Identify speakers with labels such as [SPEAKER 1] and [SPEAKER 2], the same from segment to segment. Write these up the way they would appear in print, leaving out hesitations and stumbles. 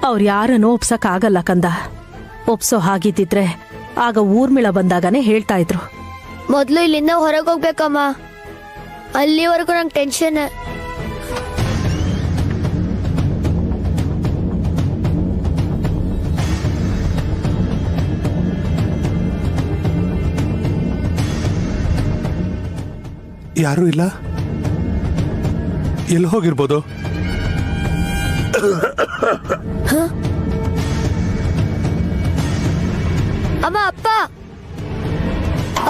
[SPEAKER 1] ಅವ್ರು ಯಾರನ್ನೂ ಒಪ್ಸಕ್ ಆಗಲ್ಲ ಕಂದ. ಒಪ್ಸೋ ಹಾಗಿದ್ದಿದ್ರೆ ಆಗ ಊರ್ಮಿಳ ಬಂದಾಗನೇ ಹೇಳ್ತಾ ಇದ್ರು.
[SPEAKER 2] ಮೊದ್ಲು ಇಲ್ಲಿಂದ ಹೊರಗೆ ಹೋಗ್ಬೇಕಮ್ಮ, ಅಲ್ಲಿವರೆಗೂ ನಂಗೆ ಟೆನ್ಷನ್.
[SPEAKER 3] ಯಾರೂ ಇಲ್ಲ, ಎಲ್ಲಿ ಹೋಗಿರ್ಬೋದು?
[SPEAKER 2] ಅಮ್ಮ, ಅಪ್ಪ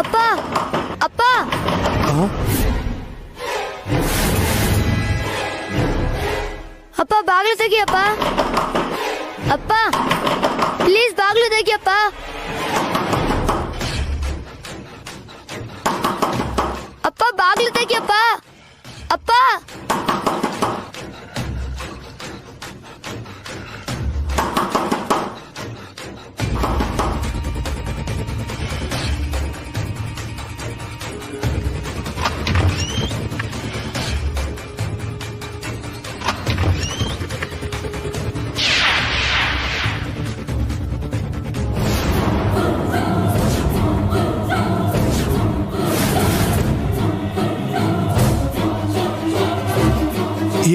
[SPEAKER 2] ಅಪ್ಪ ಅಪ್ಪ ಅಪ್ಪ, ಬಾಗ್ಲು ತೆಗಿಯಪ್ಪ. ಅಪ್ಪ ಪ್ಲೀಸ್ ಬಾಗ್ಲು ತೆಗಿಯಪ್ಪ. ಅಪ್ಪ ಬಾಗ್ಲು ತೆಗಿಯಪ್ಪ. ಅಪ್ಪ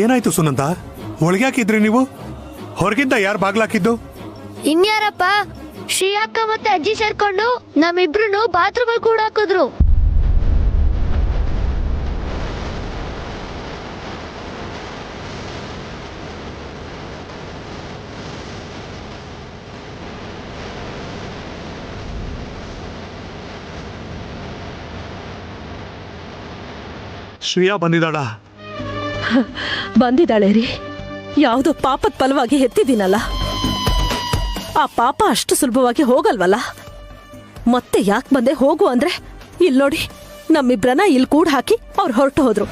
[SPEAKER 3] ಏನಾಯ್ತು ಸುನಂದ? ಒಳಗೆ ಹಾಕಿದ್ರಿ ನೀವು? ಹೊರಗಿಂದ ಯಾರು ಬಾಗ್ಲಾಕಿದ್ದು?
[SPEAKER 2] ಇನ್ಯಾರಪ್ಪ? ಶ್ರೀ ಅಕ್ಕ ಮತ್ತೆ ಅಜ್ಜಿ ಸೇರ್ಕೊಂಡು ನಮ್ಮಿಬ್ರು ಬಾತ್ರೂಮ್ ಕೂಡ ಹಾಕಿದ್ರು.
[SPEAKER 3] ಶ್ರೇಯಾ ಬಂದಿದ್ದಾಳ?
[SPEAKER 1] ಬಂದಿದ್ದಾಳೆ ರೀ. ಯಾವುದೋ ಪಾಪದ ಫಲವಾಗಿ ಎತ್ತಿದ್ದೀನಲ್ಲ, ಆ ಪಾಪ ಅಷ್ಟು ಸುಲಭವಾಗಿ ಹೋಗಲ್ವಲ್ಲ. ಮತ್ತೆ ಯಾಕೆ ಬಂದೆ ಹೋಗು ಅಂದ್ರೆ, ಇಲ್ಲಿ ನೋಡಿ ನಮ್ಮಿಬ್ರನ್ನ ಇಲ್ಲಿ ಕೂಡ ಹಾಕಿ ಅವ್ರು ಹೊರಟು ಹೋದ್ರು.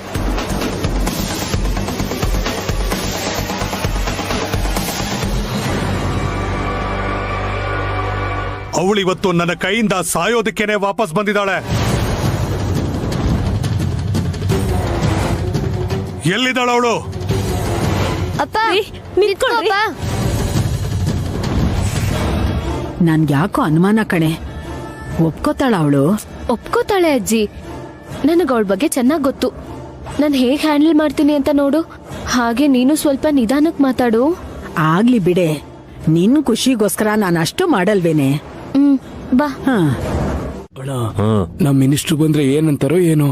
[SPEAKER 3] ಅವಳಿವತ್ತು ನನ್ನ ಕೈಯಿಂದ ಸಾಯೋದಕ್ಕೇನೆ ವಾಪಸ್ ಬಂದಿದ್ದಾಳೆ. ಎಲ್ಲಿದ್ದಾಳ ಅವಳು?
[SPEAKER 2] ಅಪ್ಪ ನಿಂತ್ಕೊಳ್ಳಪ್ಪ.
[SPEAKER 4] ನನ್ಗ್ಯಾಕೋ ಅನುಮಾನ ಕಣೆ. ಒಪ್ಕೋತಾಳ ಅವಳು?
[SPEAKER 5] ಒಪ್ಕೋತಾಳೆ ಅಜ್ಜಿ. ನನಗೆ ಅವಳ ಬಗ್ಗೆ ಚೆನ್ನಾಗಿ ಗೊತ್ತು. ನಾನು ಹೇಗೆ ಹ್ಯಾಂಡಲ್ ಮಾಡ್ತೀನಿ ಅಂತ ನೋಡು. ಹಾಗೆ ನೀನು ಸ್ವಲ್ಪ ನಿಧಾನಕ್ಕೆ ಮಾತಾಡು.
[SPEAKER 4] ಆಗ್ಲಿ ಬಿಡೆ, ನಿನ್ ಖುಷಿಗೋಸ್ಕರ ನಾನು ಅಷ್ಟು ಮಾಡಲ್ವೇನೆ.
[SPEAKER 5] ಬಾ.
[SPEAKER 6] ನಮ್ ಮಿನಿಸ್ಟ್ರು ಬಂದ್ರೆ ಏನಂತಾರೋ ಏನೋ.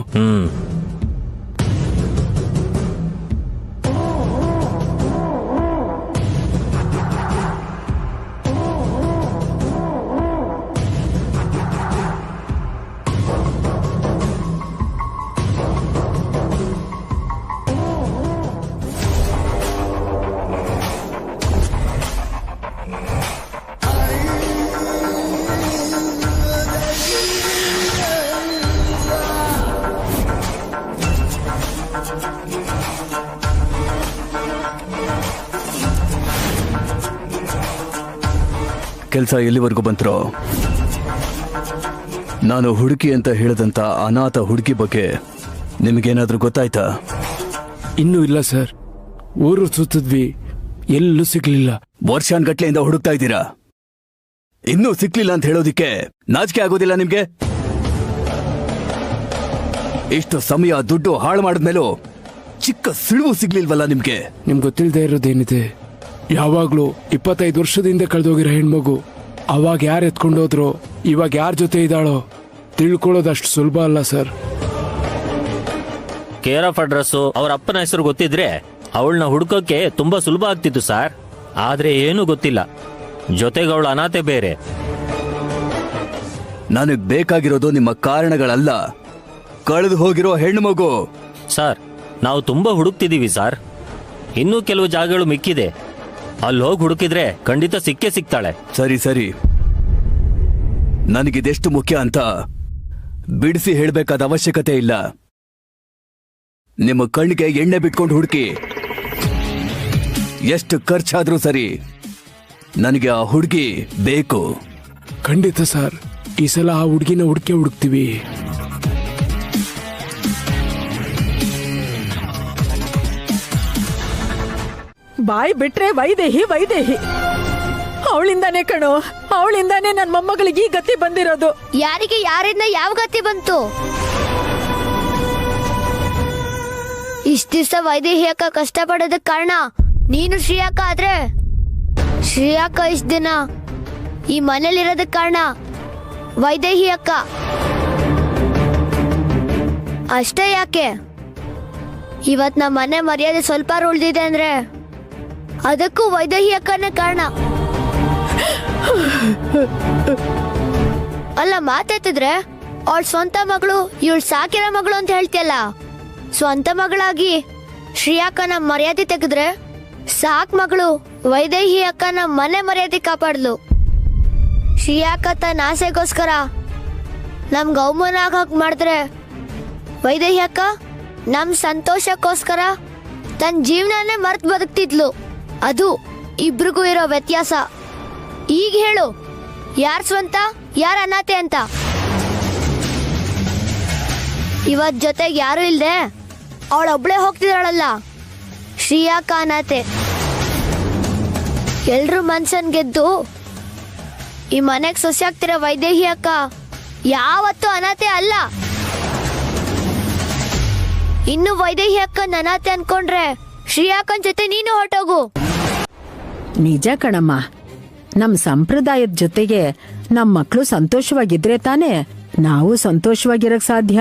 [SPEAKER 7] ಕೆಲಸ ಎಲ್ಲಿವರೆಗೂ ಬಂತರೋ? ನಾನು ಹುಡುಕಿ ಅಂತ ಹೇಳಿದಂತ ಅನಾಥ ಹುಡುಗಿ ಬಗ್ಗೆ ನಿಮಗೇನಾದ್ರೂ ಗೊತ್ತಾಯ್ತಾ?
[SPEAKER 6] ಇನ್ನೂ ಇಲ್ಲ ಸರ್. ಊರು ಸುತ್ತಿದ್ವಿ, ಎಲ್ಲೂ ಸಿಗ್ಲಿಲ್ಲ.
[SPEAKER 7] ವರ್ಷಾನ್ಗಟ್ಲೆಯಿಂದ ಹುಡುಕ್ತಾ ಇದ್ದೀರಾ, ಇನ್ನೂ ಸಿಕ್ಲಿಲ್ಲ ಅಂತ ಹೇಳೋದಿಕ್ಕೆ ನಾಚಿಕೆ ಆಗೋದಿಲ್ಲ ನಿಮ್ಗೆ? ಇಷ್ಟು ಸಮಯ ದುಡ್ಡು ಹಾಳು ಮಾಡಿದ್ಮೇಲೂ ಚಿಕ್ಕ ಸುಳಿವು ಸಿಗ್ಲಿಲ್ವಲ್ಲ ನಿಮ್ಗೆ?
[SPEAKER 6] ನಿಮ್ಗೆ ಗೊತ್ತಿಲ್ಲದೆ ಇರೋದೇನಿದೆ? ಯಾವಾಗ್ಲೂ 25 ವರ್ಷದಿಂದ ಕಳೆದೋಗಿರೋ ಹೆಣ್ಮಗು ಅವಾಗ ಯಾರು ಎತ್ಕೊಂಡೋದ್ರು, ಇವಾಗ ಯಾರ ಜೊತೆ ಇದ್ದಾಳೋ ತಿಳ್ಕೊಳ್ಳೋದಷ್ಟು ಸುಲಭ ಅಲ್ಲ ಸರ್.
[SPEAKER 8] ಕೇರ್ ಆಫ್ ಅಡ್ರೆಸ್ಸು ಅವ್ರ ಅಪ್ಪನ ಹೆಸರು ಗೊತ್ತಿದ್ರೆ ಅವಳನ್ನ ಹುಡುಕೋಕೆ ತುಂಬಾ ಸುಲಭ ಆಗ್ತಿತ್ತು ಸರ್. ಆದ್ರೆ ಏನೂ ಗೊತ್ತಿಲ್ಲ, ಜೊತೆಗೆ ಅವಳ ಅನಾಥೆ ಬೇರೆ.
[SPEAKER 7] ನನಗ್ ಬೇಕಾಗಿರೋದು ನಿಮ್ಮ ಕಾರಣಗಳಲ್ಲ, ಕಳೆದು ಹೋಗಿರೋ ಹೆಣ್ಣು ಮಗು.
[SPEAKER 8] ಸರ್, ನಾವು ತುಂಬಾ ಹುಡುಕ್ತಿದೀವಿ ಸರ್. ಇನ್ನೂ ಕೆಲವು ಜಾಗಗಳು ಮಿಕ್ಕಿದೆ, ಅಲ್ಲಿ ಹೋಗಿ ಹುಡುಕಿದ್ರೆ ಖಂಡಿತ ಸಿಕ್ಕೇ ಸಿಗ್ತಾಳೆ.
[SPEAKER 7] ಸರಿ ಸರಿ, ನನಗಿದೆಷ್ಟು ಮುಖ್ಯ ಅಂತ ಬಿಡಿಸಿ ಹೇಳ್ಬೇಕಾದ ಅವಶ್ಯಕತೆ ಇಲ್ಲ. ನಿಮ್ಮ ಕಣ್ಣಿಗೆ ಎಣ್ಣೆ ಬಿಟ್ಕೊಂಡು ಹುಡುಕಿ, ಎಷ್ಟು ಖರ್ಚಾದ್ರೂ ಸರಿ, ನನಗೆ ಆ ಹುಡುಗಿ ಬೇಕು.
[SPEAKER 6] ಖಂಡಿತ ಸರ್, ಈ ಸಲ ಆ ಹುಡುಗಿನ ಹುಡುಕ್ತೀವಿ.
[SPEAKER 4] ಬಾಯಿ ಬಿಟ್ರೆ ವೈದೇಹಿ ವೈದೇಹಿ. ಅವಳಿಂದಾನೇ ಕಣೋ, ಅವಳಿಂದಾನೇ ನನ್ ಮೊಮ್ಮಗಳಿಗೆ ಈ ಗತಿ ಬಂದಿರೋದು.
[SPEAKER 2] ಯಾರಿಗೆ ಯಾರಿಂದ ಯಾವ ಗತಿ ಬಂತು? ಇಷ್ಟ ದಿವಸ ವೈದೇಹಿ ಅಕ್ಕ ಕಷ್ಟಪಡೋದಕ್ ಕಾರಣ ನೀನು ಶ್ರೀಯಕ್ಕ ಆದ್ರೆ, ಶ್ರೀಯಕ್ಕ ಇಷ್ಟ ದಿನ ಈ ಮನೇಲಿರೋದಕ್ ಕಾರಣ ವೈದೇಹಿ ಅಕ್ಕ. ಅಷ್ಟೇ ಯಾಕೆ, ಇವತ್ ನಮ್ಮ ಮನೆ ಮರ್ಯಾದೆ ಸ್ವಲ್ಪ ಉಳ್ದಿದೆ ಅಂದ್ರೆ ಅದಕ್ಕೂ ವೈದೇಹಿ ಅಕ್ಕನೇ ಕಾರಣ. ಅಲ್ಲ, ಮಾತಾಡ್ತಿದ್ರೆ ಅವಳ ಸ್ವಂತ ಮಗಳು, ಇವಳು ಸಾಕಿರೋ ಮಗಳು ಅಂತ ಹೇಳ್ತಿಯಲ್ಲ. ಸ್ವಂತ ಮಗಳಾಗಿ ಶ್ರೀಯಕ್ಕನ ಮರ್ಯಾದೆ ತೆಗೆದ್ರೆ ಸಾಕ್ ಮಗಳು ವೈದೇಹಿ ಅಕ್ಕನ ಮನೆ ಮರ್ಯಾದೆ ಕಾಪಾಡ್ಲು. ಶ್ರೀಯಕ್ಕ ತನ್ನ ಆಸೆಗೋಸ್ಕರ ನಮ್ಗೆ ಅವಮಾನ ಆಗಕ್ ಮಾಡಿದ್ರೆ ವೈದೇಹಿ ಅಕ್ಕ ನಮ್ ಸಂತೋಷಕ್ಕೋಸ್ಕರ ತನ್ನ ಜೀವನನೇ ಮರ್ತ್ ಬದುಕ್ತಿದ್ಲು. ಅದು ಇಬ್ರಿಗೂ ಇರೋ ವ್ಯತ್ಯಾಸ. ಈಗ ಹೇಳು, ಯಾರ್ ಸ್ವಂತ ಯಾರ ಅನಾಥೆ ಅಂತ? ಇವತ್ ಜೊತೆಗೆ ಯಾರು ಇಲ್ದೆ ಅವಳೊಬ್ಳೆ ಹೋಗ್ತಿದ್ದಾಳಲ್ಲ, ಶ್ರೀಯಕ್ಕ ಅನಾಥೆ. ಎಲ್ರು ಮನ್ಸನ್ ಗೆದ್ದು ಈ ಮನೆಗ್ ಸೊಸೆ ಆಗ್ತಿರೋ ವೈದೇಹಿ ಅಕ್ಕ ಯಾವತ್ತೂ ಅನಾಥೆ ಅಲ್ಲ. ಇನ್ನು ವೈದೇಹಿ ಅಕ್ಕನ್ ಅನಾಥೆ ಅನ್ಕೊಂಡ್ರೆ ಶ್ರೀಯಕ್ಕನ್ ಜೊತೆ ನೀನು ಹೊರಟೋಗು.
[SPEAKER 4] ನಿಜ ಕಣಮ್ಮ, ನಮ್ ಸಂಪ್ರದಾಯದ ಜೊತೆಗೆ ನಮ್ ಮಕ್ಳು ಸಂತೋಷವಾಗಿದ್ರೆ ತಾನೇ ನಾವು ಸಂತೋಷವಾಗಿರಕ್ ಸಾಧ್ಯ.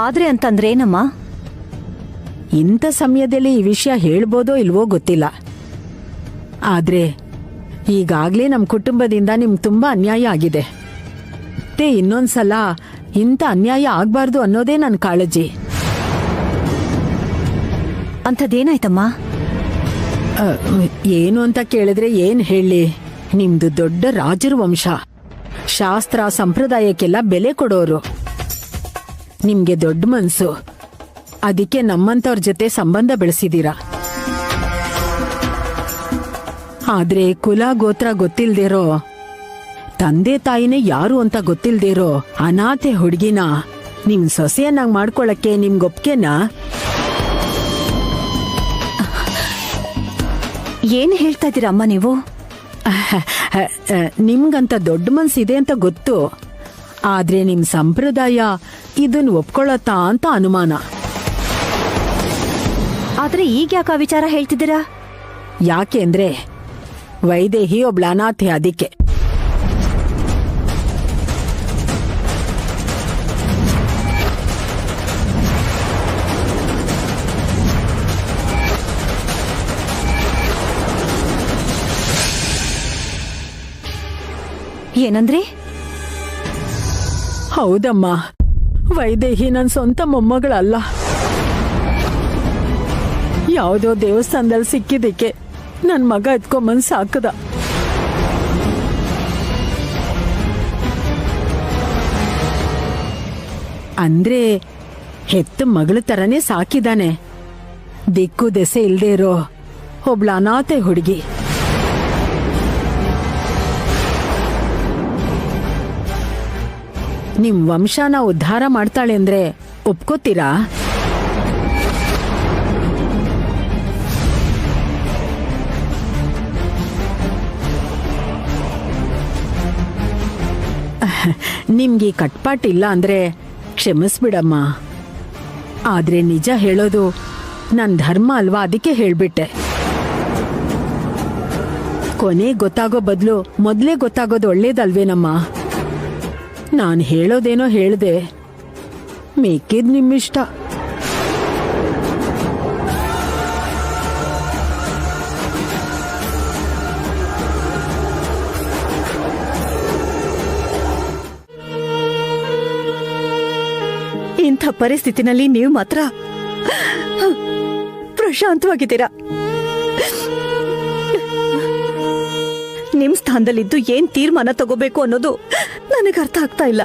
[SPEAKER 1] ಆದ್ರೆ ಅಂತಂದ್ರೇನಮ್ಮ?
[SPEAKER 4] ಇಂಥ ಸಮಯದಲ್ಲಿ ಈ ವಿಷಯ ಹೇಳ್ಬೋದೋ ಇಲ್ವೋ ಗೊತ್ತಿಲ್ಲ. ಆದ್ರೆ ಈಗಾಗ್ಲೇ ನಮ್ ಕುಟುಂಬದಿಂದ ನಿಮ್ಗೆ ತುಂಬಾ ಅನ್ಯಾಯ ಆಗಿದೆ. ಮತ್ತೆ ಇನ್ನೊಂದ್ಸಲ ಇಂಥ ಅನ್ಯಾಯ ಆಗ್ಬಾರ್ದು ಅನ್ನೋದೇ ನನ್ನ ಕಾಳಜಿ.
[SPEAKER 1] ಅಂಥದ್ದೇನಾಯ್ತಮ್ಮ?
[SPEAKER 4] ಏನು ಅಂತ ಕೇಳಿದ್ರೆ ಏನ್ ಹೇಳಿ, ನಿಮ್ದು ದೊಡ್ಡ ರಾಜರ ವಂಶ, ಶಾಸ್ತ್ರ ಸಂಪ್ರದಾಯಕ್ಕೆಲ್ಲ ಬೆಲೆ ಕೊಡೋರು. ನಿಮ್ಗೆ ದೊಡ್ಡ ಮನ್ಸು, ಅದಕ್ಕೆ ನಮ್ಮಂತವ್ರ ಜೊತೆ ಸಂಬಂಧ ಬೆಳೆಸಿದೀರಾ. ಆದ್ರೆ ಕುಲ ಗೋತ್ರ ಗೊತ್ತಿಲ್ದೇರೋ, ತಂದೆ ತಾಯಿನೇ ಯಾರು ಅಂತ ಗೊತ್ತಿಲ್ದೇರೋ ಅನಾಥೆ ಹುಡುಗಿನ ನಿಮ್ ಸೊಸೆಯನ್ನಾಗಿ ಮಾಡ್ಕೊಳಕ್ಕೆ ನಿಮ್ಗೊಪ್ಕೆನಾ?
[SPEAKER 1] ಏನ್ ಹೇಳ್ತಾ ಇದ್ದೀರಾ ಅಮ್ಮ ನೀವು?
[SPEAKER 4] ನಿಮ್ಗಂತ ದೊಡ್ಡ ಮನ್ಸಿದೆ ಅಂತ ಗೊತ್ತು, ಆದ್ರೆ ನಿಮ್ ಸಂಪ್ರದಾಯ ಇದನ್ ಒಪ್ಕೊಳತ್ತಾ ಅಂತ ಅನುಮಾನ.
[SPEAKER 1] ಆದ್ರೆ ಈಗ ಯಾಕೆ ಆ ವಿಚಾರ ಹೇಳ್ತಿದ್ದೀರಾ?
[SPEAKER 4] ಯಾಕೆಂದ್ರೆ ವೈದೇಹಿ ಒಬ್ಳ ಅನಾಥೆ, ಅದಕ್ಕೆ.
[SPEAKER 1] ಏನಂದ್ರಿ?
[SPEAKER 4] ಹೌದಮ್ಮ, ವೈದೇಹಿ ನನ್ ಸ್ವಂತ ಮೊಮ್ಮಗಳಲ್ಲ. ಯಾವುದೋ ದೇವಸ್ಥಾನದಲ್ಲಿ ಸಿಕ್ಕಿದ್ದಕ್ಕೆ ನನ್ ಮಗ ಎತ್ಕೊಂಬಂದ್ ಸಾಕದ. ಅಂದ್ರೆ ಹೆತ್ತ ಮಗಳ ತರನೇ ಸಾಕಿದಾನೆ. ದಿಕ್ಕು ದೆಸೆ ಇಲ್ದೇ ಇರೋ ಒಬ್ಳ ಅನಾಥೆ ಹುಡುಗಿ. ನಿಮ್ ವಂಶನ ಉದ್ಧಾರ ಮಾಡ್ತಾಳೆ ಅಂದ್ರೆ ಒಪ್ಕೋತೀರಾ? ನಿಮ್ಗೆ ಕಟ್ಪಾಟ್ ಇಲ್ಲ ಅಂದ್ರೆ ಕ್ಷಮಿಸ್ಬಿಡಮ್ಮ. ಆದ್ರೆ ನಿಜ ಹೇಳೋದು ನನ್ ಧರ್ಮ ಅಲ್ವಾ, ಅದಕ್ಕೆ ಹೇಳ್ಬಿಟ್ಟೆ. ಕೊನೆ ಗೊತ್ತಾಗೋ ಬದಲು ಮೊದ್ಲೇ ಗೊತ್ತಾಗೋದು ಒಳ್ಳೇದಲ್ವೇನಮ್ಮ? ನಾನ್ ಹೇಳೋದೇನೋ ಹೇಳ್ದೆ, ಮಿಕ್ಕಿದ್ ನಿಮ್ಮಿಷ್ಟ.
[SPEAKER 1] ಇಂಥ ಪರಿಸ್ಥಿತಿನಲ್ಲಿ ನೀವು ಮಾತ್ರ ಪ್ರಶಾಂತವಾಗಿದ್ದೀರಾ. ನಿಮ್ ಸ್ಥಾನದಲ್ಲಿದ್ದು ಏನ್ ತೀರ್ಮಾನ ತಗೋಬೇಕು ಅನ್ನೋದು ನನಗೆ ಅರ್ಥ ಆಗ್ತಾ ಇಲ್ಲ.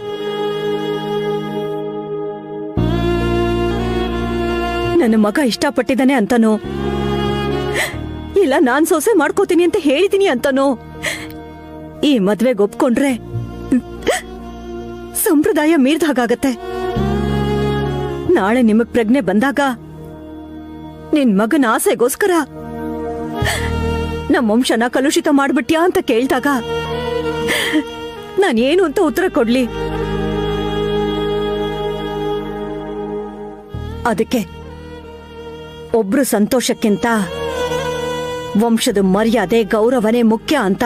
[SPEAKER 1] ನನ್ನ ಮಗ ಇಷ್ಟಪಟ್ಟಿದ್ದಾನೆ ಅಂತನೋ, ಇಲ್ಲ ನಾನ್ ಸೊಸೆ ಮಾಡ್ಕೋತೀನಿ ಅಂತ ಹೇಳಿದೀನಿ ಅಂತನೋ ಈ ಮದ್ವೆಗೆ ಒಪ್ಕೊಂಡ್ರೆ ಸಂಪ್ರದಾಯ ಮೀರ್ದ ಹಾಗಾಗತ್ತೆ. ನಾಳೆ ನಿಮಗ್ ಪ್ರಜ್ಞೆ ಬಂದಾಗ ನಿನ್ ಮಗನ ಆಸೆಗೋಸ್ಕರ ನಮ್ಮ ವಂಶನ ಕಲುಷಿತ ಮಾಡ್ಬಿಟ್ಯಾ ಅಂತ ಕೇಳ್ದಾಗ ನಾನೇನು ಅಂತ ಉತ್ತರ ಕೊಡ್ಲಿ? ಅದಕ್ಕೆ ಒಬ್ರು ಸಂತೋಷಕ್ಕಿಂತ ವಂಶದ ಮರ್ಯಾದೆ ಗೌರವನೇ ಮುಖ್ಯ ಅಂತ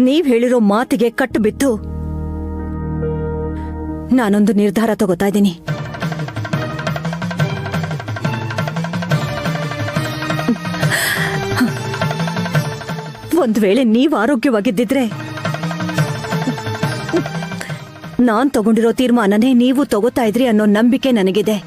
[SPEAKER 1] ನೀವ್ ಹೇಳಿರೋ ಮಾತಿಗೆ ಕಟ್ಟು ಬಿತ್ತು ನಾನೊಂದು ನಿರ್ಧಾರ ತಗೋತಾ ಇದ್ದೀನಿ. ಒಂದ್ ವೇಳೆ ನೀವ್ ಆರೋಗ್ಯವಾಗಿದ್ದಿದ್ರೆ ನಾನ್ ತಗೊಂಡಿರೋ ತೀರ್ಮಾನನೇ ನೀವು ತಗೋತಾ ಇದ್ರಿ ಅನ್ನೋ ನಂಬಿಕೆ ನನಗಿದೆ.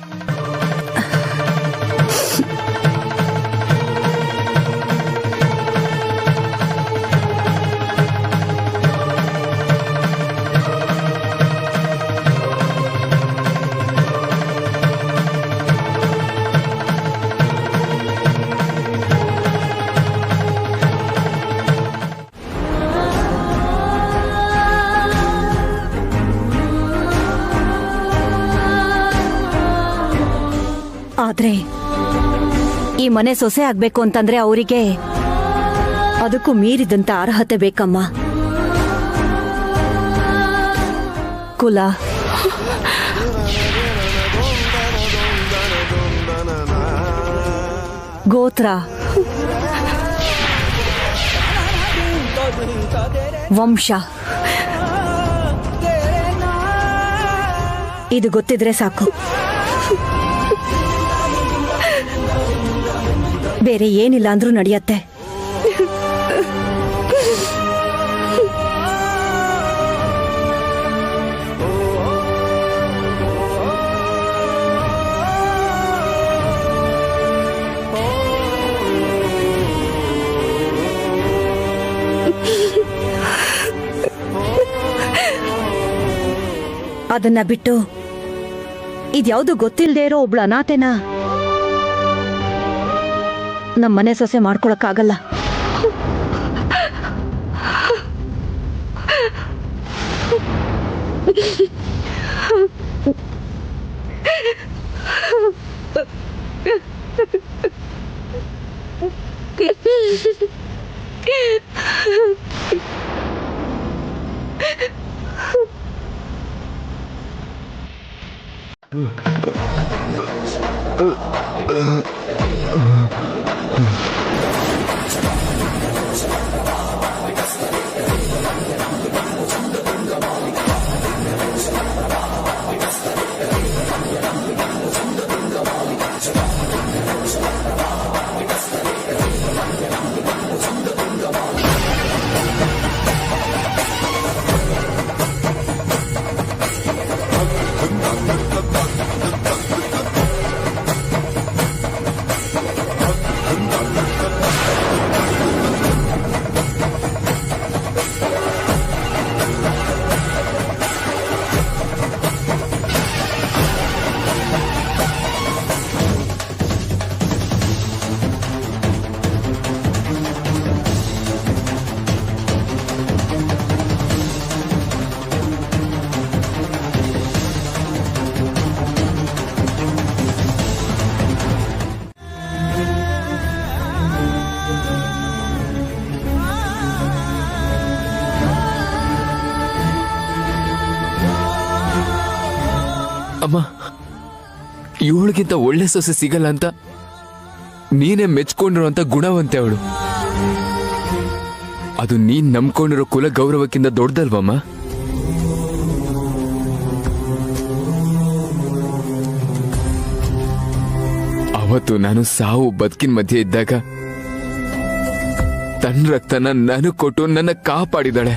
[SPEAKER 1] ಆದ್ರೆ ಈ ಮನೆ ಸೊಸೆ ಆಗ್ಬೇಕು ಅಂತಂದ್ರೆ ಅವರಿಗೆ ಅದಕ್ಕೂ ಮೀರಿದಂತ ಅರ್ಹತೆ ಬೇಕಮ್ಮ. ಕುಲ, ಗೋತ್ರ, ವಂಶ ಇದು ಗೊತ್ತಿದ್ರೆ ಸಾಕು. ಬೇರೆ ಏನಿಲ್ಲ ಅಂದ್ರೂ ನಡೆಯತ್ತೆ. ಅದನ್ನ ಬಿಟ್ಟು ಇದ್ಯಾವುದು ಗೊತ್ತಿಲ್ಲದೆ ಇರೋ ಒಬ್ಳು ಅನಾಥೆನ ನಮ್ಮನೆ ಸೊಸೆ ಮಾಡ್ಕೊಳಕ್ಕಾಗಲ್ಲ.
[SPEAKER 9] ಅಮ್ಮ, ಇವಳಿಗಿಂತ ಒಳ್ಳೆ ಸೊಸೆ ಸಿಗಲ್ಲ ಅಂತ ನೀನೇ ಮೆಚ್ಕೊಂಡಿರುವಂತ ಗುಣವಂತೆ ಅವಳು. ಅದು ನೀನ್ ನಂಬ್ಕೊಂಡಿರೋ ಕುಲ ಗೌರವಕ್ಕಿಂತ ದೊಡ್ಡದಲ್ವಮ್ಮ? ಅವತ್ತು ನಾನು ಸಾವು ಬದುಕಿನ ಮಧ್ಯೆ ಇದ್ದಾಗ ತನ್ನ ರಕ್ತನ ನನಗ್ ಕೊಟ್ಟು ನನ್ನ ಕಾಪಾಡಿದಾಳೆ.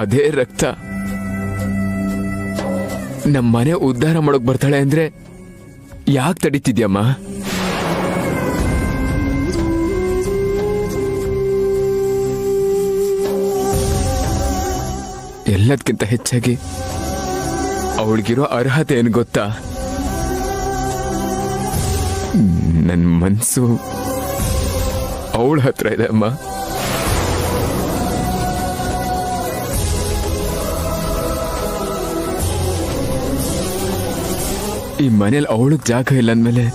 [SPEAKER 9] ಅದೇ ರಕ್ತ ನಮ್ಮ ಮನೆ ಉದ್ಧಾರ ಮಾಡೋಕ್ ಬರ್ತಾಳೆ ಅಂದ್ರೆ ಯಾಕೆ ತಡೀತಿದ್ಯಮ್ಮ? ಎಲ್ಲದಕ್ಕಿಂತ ಹೆಚ್ಚಾಗಿ ಅವಳಿಗಿರೋ ಅರ್ಹತೆ ಏನು ಗೊತ್ತಾ? ನನ್ನ ಮನ್ಸು ಅವಳ ಹತ್ರ ಇದೆ ಅಮ್ಮ. ಈ ಮನೇಲಿ ಅವಳಿಗೆ ಜಾಗ ಇಲ್ಲ ಅಂದ್ಮೇಲೆ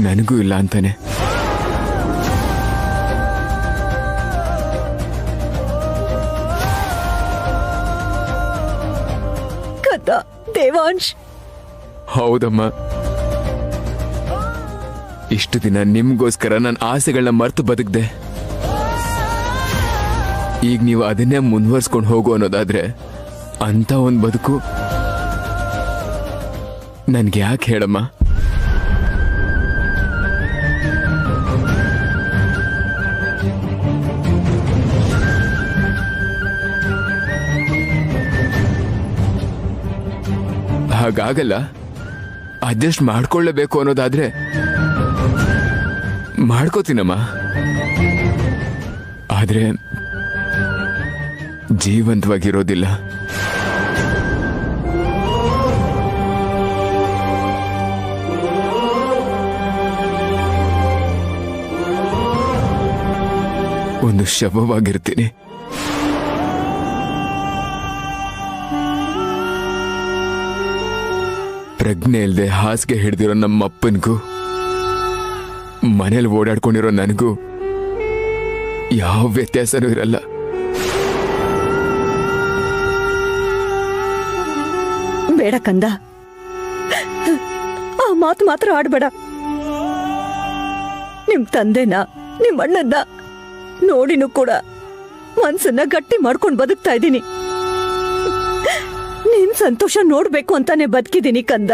[SPEAKER 9] ನನಗೂ ಇಲ್ಲ ಅಂತಾನೆ.
[SPEAKER 1] ದೇವಾಂಶ್,
[SPEAKER 9] ಹೌದಮ್ಮ, ಇಷ್ಟು ದಿನ ನಿಮ್ಗೋಸ್ಕರ ನನ್ನ ಆಸೆಗಳನ್ನ ಮರ್ತು ಬದುಕ್ದೆ. ಈಗ ನೀವು ಅದನ್ನೇ ಮುಂದುವರ್ಸ್ಕೊಂಡು ಹೋಗು ಅನ್ನೋದಾದ್ರೆ ಅಂತ ಒಂದು ಬದುಕು ನನ್ಗೆ ಯಾಕೆ ಹೇಳಮ್ಮ? ಹಾಗಾಗಲ್ಲ. ಅಡ್ಜಸ್ಟ್ ಮಾಡ್ಕೊಳ್ಳೇಬೇಕು ಅನ್ನೋದಾದ್ರೆ ಮಾಡ್ಕೋತೀನಮ್ಮ. ಆದ್ರೆ ಜೀವಂತವಾಗಿರೋದಿಲ್ಲ. ಒಂದು ಶವವಾಗಿರ್ತೀನಿ. ಪ್ರಜ್ಞೆ ಇಲ್ಲದೆ ಹಾಸಿಗೆ ಹಿಡ್ದಿರೋ ನಮ್ಮ ಅಪ್ಪನಿಗೂ ಮನೇಲಿ ಓಡಾಡ್ಕೊಂಡಿರೋ ನನಗೂ ಯಾವ ವ್ಯತ್ಯಾಸನೂ ಇರಲ್ಲ.
[SPEAKER 1] ಬೇಡ ಕಂದ, ಆ ಮಾತು ಮಾತ್ರ ಆಡ್ಬೇಡ. ನಿಮ್ ತಂದೆನ ನಿಮ್ ಅಣ್ಣನ್ನ ನೋಡಿನೂ ಕೂಡ ಮನ್ಸನ್ನ ಗಟ್ಟಿ ಮಾಡ್ಕೊಂಡು ಬದುಕ್ತಾ ಇದ್ದೀನಿ. ನಿನ್ ಸಂತೋಷ ನೋಡ್ಬೇಕು ಅಂತಾನೆ ಬದುಕಿದ್ದೀನಿ ಕಂದ.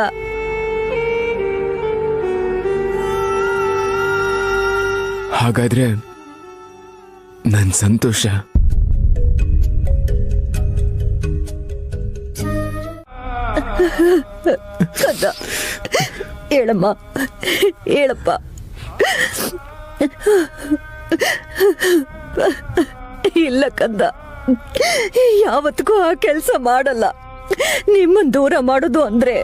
[SPEAKER 9] ಹಾಗಾದ್ರೆ ನನ್ ಸಂತೋಷ
[SPEAKER 1] ಕಂದ, ಹೇಳಮ್ಮ, ಹೇಳಪ್ಪ. ಇಲ್ಲ ಕಂದ, ಯಾವತ್ತಿಗೂ ಆ ಕೆಲಸ ಮಾಡಲ್ಲ. ನಿಮ್ಮನ್ ದೂರ ಮಾಡೋದು ಅಂದ್ರೆ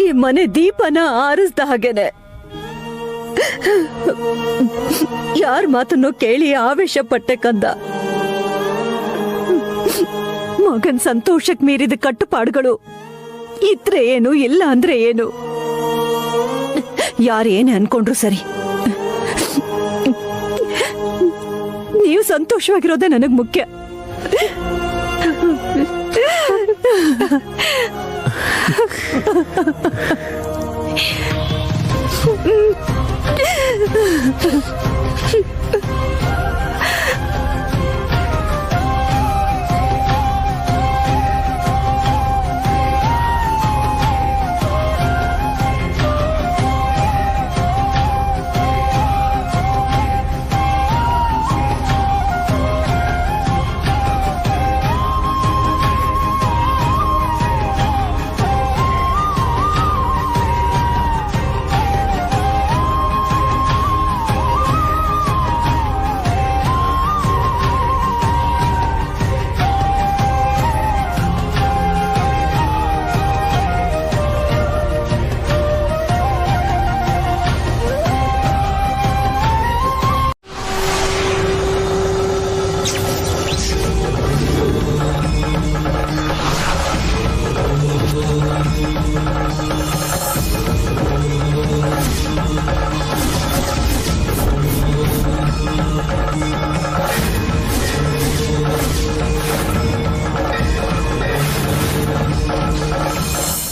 [SPEAKER 1] ಈ ಮನೆ ದೀಪನ ಆರಿಸ್ದ ಹಾಗೇನೆ. ಯಾರ ಮಾತನ್ನು ಕೇಳಿ ಆವೇಶ ಪಟ್ಟೆ ಕಂದ. ಮಗನ್ ಸಂತೋಷಕ್ ಮೀರಿದ ಕಟ್ಟುಪಾಡುಗಳು ಇದ್ರೆ ಏನು, ಇಲ್ಲ ಅಂದ್ರೆ ಏನು. ಯಾರೇನೇ ಅನ್ಕೊಂಡ್ರು ಸರಿ, ನೀವು ಸಂತೋಷವಾಗಿರೋದೇ ನನಗ್ ಮುಖ್ಯ.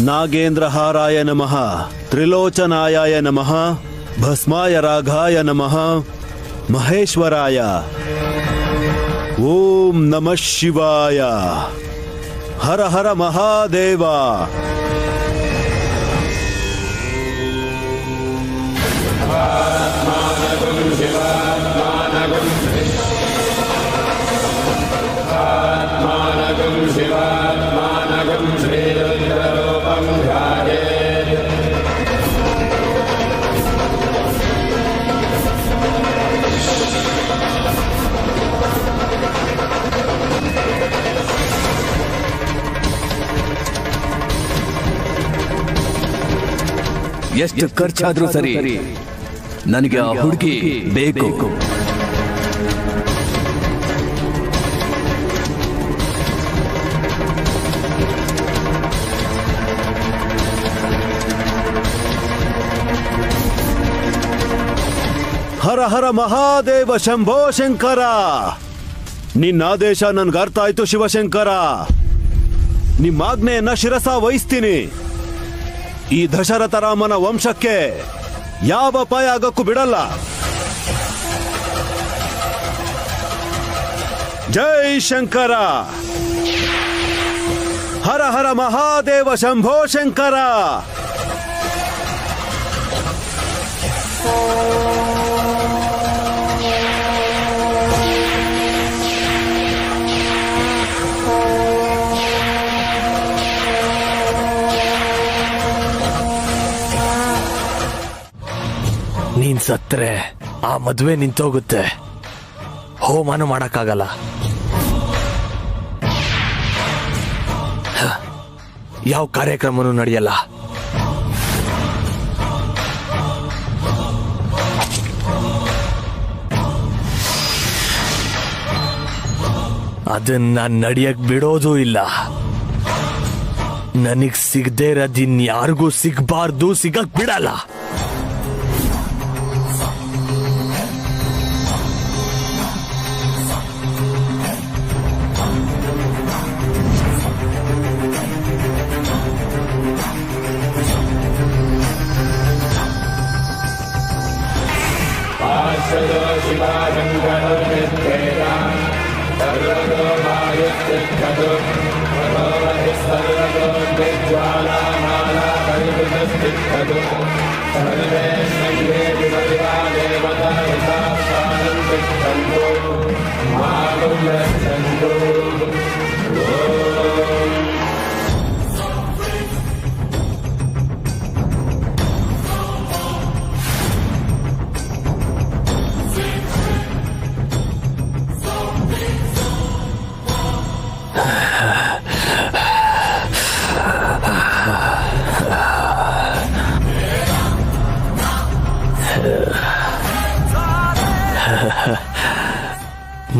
[SPEAKER 10] नागेन्द्रहाराय नमः, त्रिलोचनाय नमः, भस्माय राघाय नमः, महेश्वराय ओम नमः शिवाय, हर हर महादेव।
[SPEAKER 7] ಎಷ್ಟು ಖರ್ಚಾದ್ರೂ ಸರಿ, ನನಗೆ ಆ ಹುಡುಗಿ ಬೇಕು.
[SPEAKER 10] ಹರ ಹರ ಮಹಾದೇವ ಶಂಭೋ ಶಂಕರ. ನಿನ್ನ ಆದೇಶ ನನ್ಗೆ ಅರ್ಥ ಆಯ್ತು ಶಿವಶಂಕರ. ನಿಮ್ಮ ಆಜ್ಞೆಯನ್ನ ಶಿರಸ ವಹಿಸ್ತೀನಿ. ಈ ದಶರಥ ರಾಮನ ವಂಶಕ್ಕೆ ಯಾವ ಅಪಾಯ ಆಗಕ್ಕೂ ಬಿಡಲ್ಲ. ಜೈ ಶಂಕರ. ಹರ ಹರ ಮಹಾದೇವ ಶಂಭೋ ಶಂಕರ.
[SPEAKER 11] ನೀನ್ ಸತ್ರೆ ಆ ಮದುವೆ ನಿಂತೋಗುತ್ತೆ, ಹೋಮಾನು ಮಾಡಕ್ಕಾಗಲ್ಲ. ಯಾವ ಕಾರ್ಯಕ್ರಮನೂ ನಡೆಯಲ್ಲ. ಅದನ್ನ ನಡೆಯಕ್ ಬಿಡೋದೂ ಇಲ್ಲ. ನನಗ್ ಸಿಗದೆ ಇರೋದಿನ್ಯಾರಿಗೂ ಸಿಗ್ಬಾರ್ದು, ಸಿಗಕ್ ಬಿಡಲ್ಲ.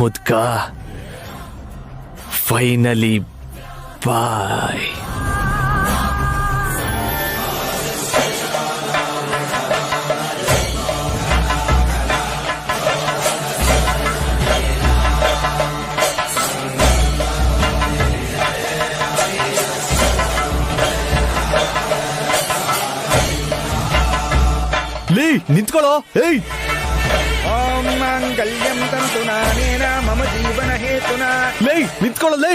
[SPEAKER 11] ಮುದ್ಕ, ಫೈನಲಿ ಬಾಯ್. ಲೇ ನಿಂತ್ಕೊಳ್ಳೋ. ಏಯ್,
[SPEAKER 12] ಮಾಂಗಲ್ಯಂ ತಂತು ನಾನೇನ ಮಮ ಜೀವನ ಹೇತುನ.
[SPEAKER 11] ಲೇ ನಿಂತ್ಕೊಳ್ಳೋ. ಲೇ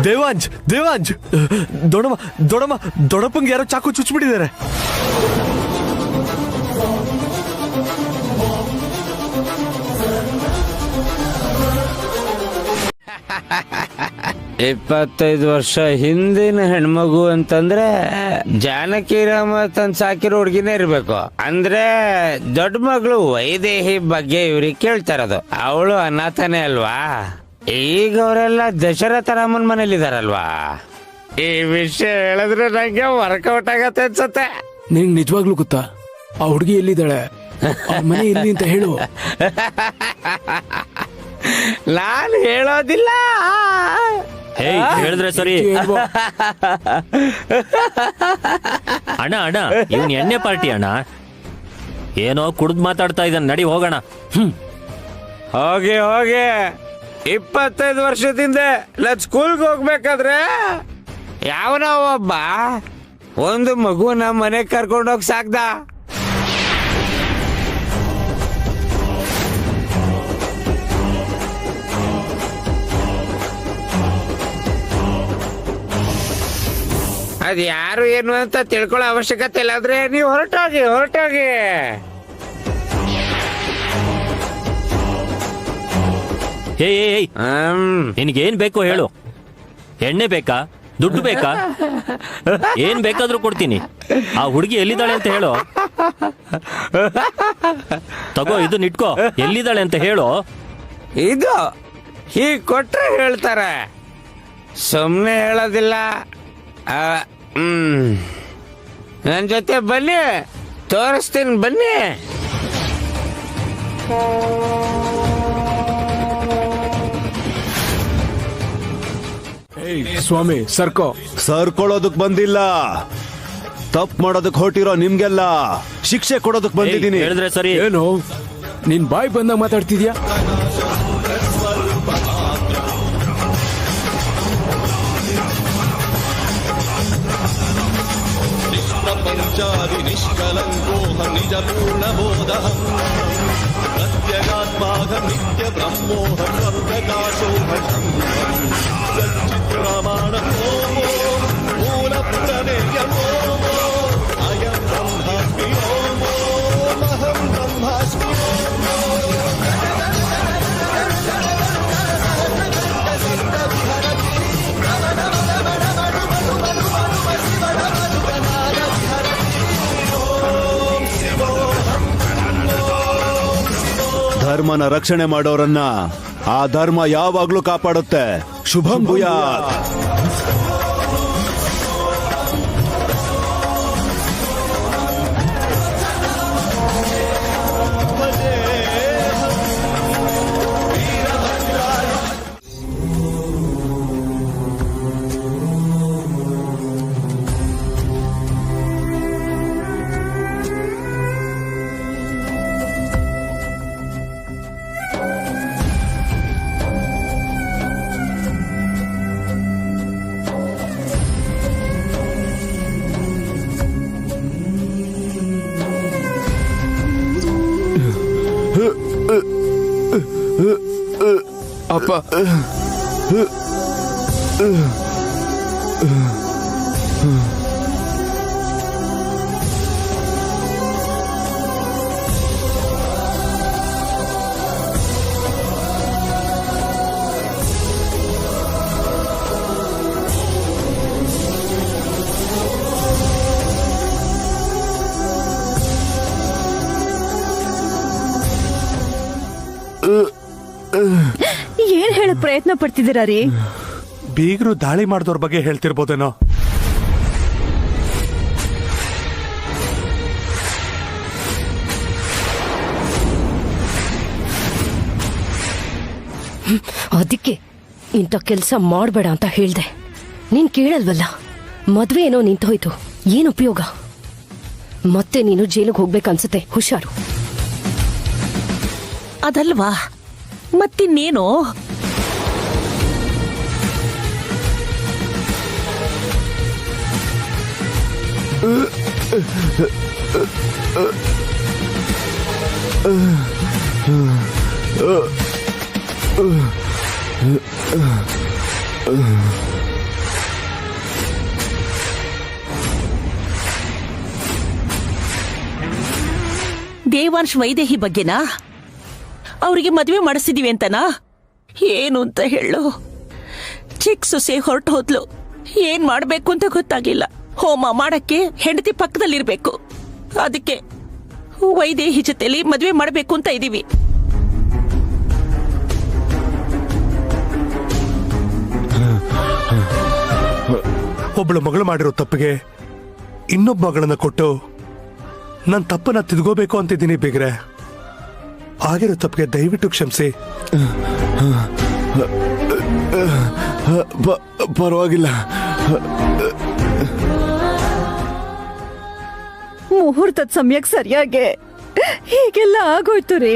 [SPEAKER 11] ದೇವಾಂಜ್, ದೇವಾಂಜ್, ದೊಡಮ್ಮ ದೊಡಮ್ಮ ದೊಡಪ್ಪಂಗೆ ಯಾರೋ ಚಾಕು ಚುಚ್ಚಿಬಿಟ್ಟಿದ್ದಾರೆ.
[SPEAKER 13] ಇಪ್ಪತ್ತೈದು ವರ್ಷ ಹಿಂದಿನ ಹೆಣ್ಮಗು ಅಂತಂದ್ರೆ ಜಾನಕಿರಾಮ ತಂದ್ ಸಾಕಿರೋ ಹುಡ್ಗಿನೇ ಇರ್ಬೇಕು. ಅಂದ್ರೆ ದೊಡ್ಡ ಮಗಳು ವೈದೇಹಿ ಬಗ್ಗೆ ಇವ್ರಿಗೆ ಕೇಳ್ತಾರದು. ಅವಳು ಅನಾಥನೇ ಅಲ್ವಾ? ಈಗ ಅವರೆಲ್ಲ ದಶರಥ ರಾಮನ್ ಮನೇಲಿ ಇದಾರಲ್ವಾ? ಈ ವಿಷಯ ಹೇಳಿದ್ರೆ ನಂಗೆ ವರ್ಕೌಟ್ ಆಗತ್ತೆ ಅನ್ಸತ್ತೆ.
[SPEAKER 6] ನಿಂಗ್ ನಿಜವಾಗ್ಲೂ ಗೊತ್ತಾ ಆ ಹುಡುಗಿ ಎಲ್ಲಿದ್ದಾಳೆ, ಅವ್ರ ಮನೆ ಎಲ್ಲಿ ಅಂತ ಹೇಳು.
[SPEAKER 13] ನಾನು ಹೇಳೋದಿಲ್ಲ.
[SPEAKER 8] ಹೇಳಿದ್ರೆ ಸರಿ. ಅಣ್ಣ ಅಣ್ಣ, ಇವನ್ ಎಣ್ಣೆ ಪಾರ್ಟಿ ಅಣ್ಣ. ಏನೋ ಕುಡ್ದು ಮಾತಾಡ್ತಾ ಇದ್ದಾನೆ, ನಡಿ ಹೋಗೋಣ.
[SPEAKER 13] ಹೋಗಿ ಹೋಗಿ. 25 ವರ್ಷದಿಂದ ನಾನು ಸ್ಕೂಲ್ಗೆ ಹೋಗ್ಬೇಕಾದ್ರೆ ಯಾವನೋ ಒಬ್ಬ ಒಂದು ಮಗುನ ಮನೆಗೆ ಕರ್ಕೊಂಡೋಗಿ ಸಾಕ್ದ. ಅದ್ ಯಾರು ಏನು ಅಂತ ತಿಳ್ಕೊಳ್ಳೋ ಅವಶ್ಯಕತೆ ಇಲ್ಲ. ಆದ್ರೆ ನೀವು ಹೊರಟೋಗಿ ಹೊರಟೋಗಿ.
[SPEAKER 8] ನಿನಗೇನ್ ಬೇಕು ಹೇಳು. ಎಣ್ಣೆ ಬೇಕಾ, ದುಡ್ಡು ಬೇಕಾ, ಏನ್ ಬೇಕಾದ್ರೂ ಕೊಡ್ತೀನಿ. ಆ ಹುಡುಗಿ ಎಲ್ಲಿದ್ದಾಳೆ ಅಂತ ಹೇಳು. ತಗೋ ಇದನ್ನ ಇಟ್ಕೋ. ಎಲ್ಲಿದ್ದಾಳೆ ಅಂತ ಹೇಳು.
[SPEAKER 13] ಇದು ಹೀಗ್ ಕೊಟ್ರೆ ಹೇಳ್ತಾರೆ, ಸುಮ್ನೆ ಹೇಳೋದಿಲ್ಲ. ನನ್ ಜೊತೆ ಬನ್ನಿ, ತೋರಿಸ್ತೀನಿ ಬನ್ನಿ.
[SPEAKER 6] ಸ್ವಾಮಿ ಸರ್ಕೋ.
[SPEAKER 10] ಸರ್ಕೊಳ್ಳೋದಕ್ ಬಂದಿಲ್ಲ, ತಪ್ಪು ಮಾಡೋದಕ್ ಹೊರಟಿರೋ ನಿಮ್ಗೆಲ್ಲ ಶಿಕ್ಷೆ ಕೊಡೋದಕ್ ಬಂದಿದ್ದೀನಿ.
[SPEAKER 8] ಹೇಳಿದ್ರೆ ಸರಿ.
[SPEAKER 6] ಏನು ನಿನ್ ಬಾಯ್ ಬಂದಾಗ ಮಾತಾಡ್ತಿದ್ಯಾ?
[SPEAKER 14] पंचादि निष्कलंकोह निज पूर्ण बोधहं प्रत्यगात्माहं नित्य ब्रह्मोहं सर्वकाशोहं सच्चित्प्रमाणो मूलप्रमेयमो अयं ब्रह्मास्मि ओमहं ब्रह्मास्मि.
[SPEAKER 10] ಧರ್ಮನ ರಕ್ಷಣೆ ಮಾಡೋರನ್ನ ಆ ಧರ್ಮ ಯಾವಾಗ್ಲೂ ಕಾಪಾಡುತ್ತೆ. ಶುಭಂ ಭೂಯಾತ್.
[SPEAKER 9] ಅಪ್ಪ,
[SPEAKER 1] ಏನ್ ಹೇಳಕ್ ಪ್ರಯತ್ನ ಪಡ್ತಿದ್ದೀರಾ ರೀ?
[SPEAKER 3] ಬೀಗರು ದಾಳಿ ಮಾಡಿದವ್ರ ಬಗ್ಗೆ ಹೇಳ್ತಿರ್ಬೋದೇನೋ.
[SPEAKER 1] ಅದಕ್ಕೆ ಇಂಥ ಕೆಲಸ ಮಾಡಬೇಡ ಅಂತ ಹೇಳ್ದೆ. ನೀನ್ ಕೇಳಲ್ವಲ್ಲ. ಮದ್ವೆ ಏನೋ ನಿಂತೋಯ್ತು, ಏನ್ ಉಪಯೋಗ? ಮತ್ತೆ ನೀನು ಜೈಲಿಗೆ ಹೋಗ್ಬೇಕನ್ಸುತ್ತೆ, ಹುಷಾರು.
[SPEAKER 15] ಅದಲ್ವಾ, ಮತ್ತಿನ್ನೇನು? ದೇವಾಂಶ್ ವೈದೇಹಿ ಬಗ್ಗೆನಾ? ಅವರಿಗೆ ಮದುವೆ ಮಾಡಿಸಿದೀವಿ ಅಂತನಾ? ಏನು ಅಂತ ಹೇಳು. ಚಿಕ್ಕ ಸೊಸೆ ಹೊರಟು ಹೋದ್ಲು, ಏನ್ ಮಾಡ್ಬೇಕು ಅಂತ ಗೊತ್ತಾಗಿಲ್ಲ. ಹೋಮ ಮಾಡಕ್ಕೆ ಹೆಂಡತಿ ಪಕ್ಕದಲ್ಲಿರ್ಬೇಕು. ಅದಕ್ಕೆ ವೈದೇಹಿ ಜೊತೆಲಿ ಮದುವೆ ಮಾಡಬೇಕು ಅಂತ ಇದೀವಿ.
[SPEAKER 3] ಒಬ್ಳು ಮಗಳು ಮಾಡಿರೋ ತಪ್ಪಿಗೆ ಇನ್ನೊಬ್ಬ ಮಗಳನ್ನ ಕೊಟ್ಟು ನನ್ನ ತಪ್ಪನ್ನ ತಿದ್ಕೋಬೇಕು ಅಂತಿದ್ದೀನಿ ಬಿಗ್ರೆ. ಆಗಿರೋ ತಪ್ಪಿಗೆ ದಯವಿಟ್ಟು ಕ್ಷಮಿಸಿ.
[SPEAKER 10] ಪರವಾಗಿಲ್ಲ.
[SPEAKER 1] ಮುಹೂರ್ತದ ಸಮಯಕ್ಕೆ ಸರಿಯಾಗೆ ಹೀಗೆಲ್ಲ ಆಗೋಯ್ತು ರೀ.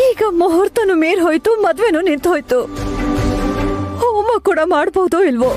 [SPEAKER 1] ಈಗ ಮುಹೂರ್ತನು ಮೀರ್ ಹೋಯ್ತು, ಮದ್ವೆನೂ ನಿಂತು ಹೋಯ್ತು. ಹೋಮ ಕೂಡ ಮಾಡ್ಬೋದೋ ಇಲ್ವೋ?